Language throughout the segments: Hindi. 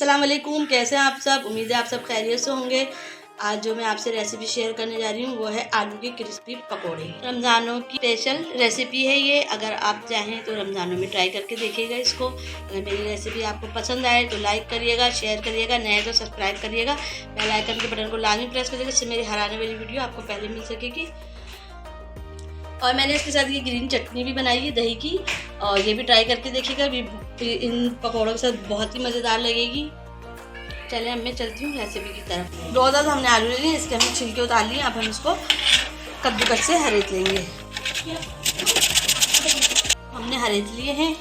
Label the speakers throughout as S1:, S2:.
S1: अस्सलाम वालेकुम, कैसे हैं आप सब। उम्मीद है आप सब खैरियत से होंगे। आज जो मैं आपसे रेसिपी शेयर करने जा रही हूँ वो है आलू के क्रिस्पी पकोड़े। रमज़ानों की स्पेशल रेसिपी है ये। अगर आप चाहें तो रमज़ानों में ट्राई करके देखिएगा इसको। अगर मेरी रेसिपी आपको पसंद आए तो लाइक करिएगा, शेयर करिएगा, नए तो सब्सक्राइब करिएगा, बेल आइकन के बटन को लाजमी प्रेस करिएगा, इससे मेरी हर आने वाली वीडियो आपको पहले मिल सकेगी। और मैंने इसके साथ ये ग्रीन चटनी भी बनाई है दही की, और ये भी ट्राई करके देखिएगा। इन पकौड़ों के साथ बहुत ही मज़ेदार लगेगी। चलिए अब मैं चलती हूँ रेसिपी की तरफ। 2 हमने आलू ले लिए, इसके हमने छिलके उतार लिए। अब हम इसको कद्दूकस से हरेत लेंगे। हमने हरेत लिए हैं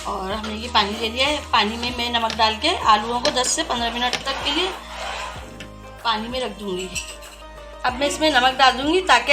S1: और हमने ये पानी ले लिया है। पानी में मैं नमक डाल के आलूओं को 10 से 15 मिनट तक के लिए पानी में रख दूँगी। अब मैं इसमें नमक डाल दूँगी ताकि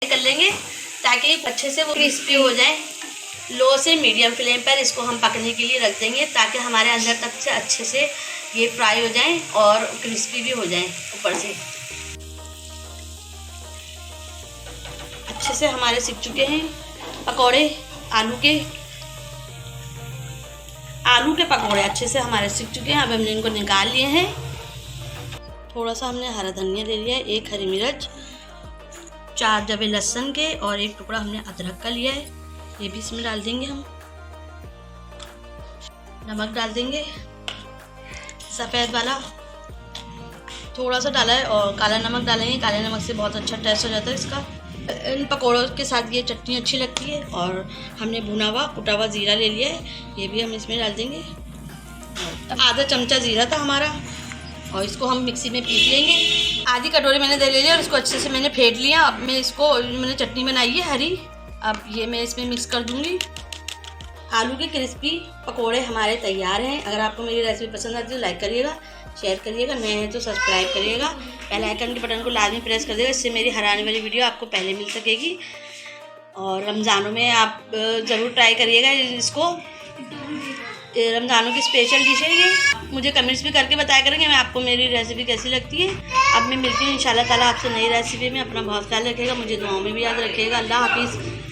S1: कर लेंगे ताकि अच्छे से वो क्रिस्पी हो जाए। लो से मीडियम फ्लेम पर इसको हम पकने के लिए रख देंगे ताकि हमारे अंदर तक से अच्छे से ये फ्राई हो जाएं और क्रिस्पी भी हो जाएं। ऊपर से अच्छे से हमारे सिक चुके हैं पकोड़े। आलू के पकोड़े अच्छे से हमारे सिक चुके हैं। अब हमने इनको निकाल लिए हैं। थोड़ा सा हमने हरा धनिया ले लिया है, 1 हरी मिर्च, 4 डबे लहसुन के और 1 टुकड़ा हमने अदरक का लिया है। ये भी इसमें डाल देंगे हम। नमक डाल देंगे सफ़ेद वाला, थोड़ा सा डाला है, और काला नमक डालेंगे। काले नमक से बहुत अच्छा टेस्ट हो जाता है इसका। इन पकौड़ों के साथ ये चटनी अच्छी लगती है। और हमने भुना हुआ कुटा हुआ ज़ीरा ले लिया है, ये भी हम इसमें डाल देंगे। आधा चमचा ज़ीरा था हमारा, और इसको हम मिक्सी में पीस लेंगे। आधी कटोरी मैंने दे ले लिया और इसको अच्छे से मैंने फेंट लिया। अब मैं इसको, मैंने चटनी बनाई है हरी, अब ये मैं इसमें मिक्स कर दूंगी। आलू के क्रिस्पी पकोड़े हमारे तैयार हैं। अगर आपको मेरी रेसिपी पसंद आती है तो लाइक करिएगा, शेयर करिएगा, नए हैं तो सब्सक्राइब करिएगा, बेल आइकन के बटन को लाजमी प्रेस कर देगा, इससे मेरी हर आने वाली वीडियो आपको पहले मिल सकेगी। और रमज़ानों में आप ज़रूर ट्राई करिएगा इसको। रमज़ानों की स्पेशल डिश है ये। मुझे कमेंट्स भी करके बताया करेंगे मैं आपको मेरी रेसिपी कैसी लगती है। अब मैं मिलती हूँ इंशाल्लाह ताला आपसे नई रेसिपी में। अपना बहुत ख्याल रखिएगा, मुझे दुआओं में भी याद रखिएगा। अल्लाह हाफिज़।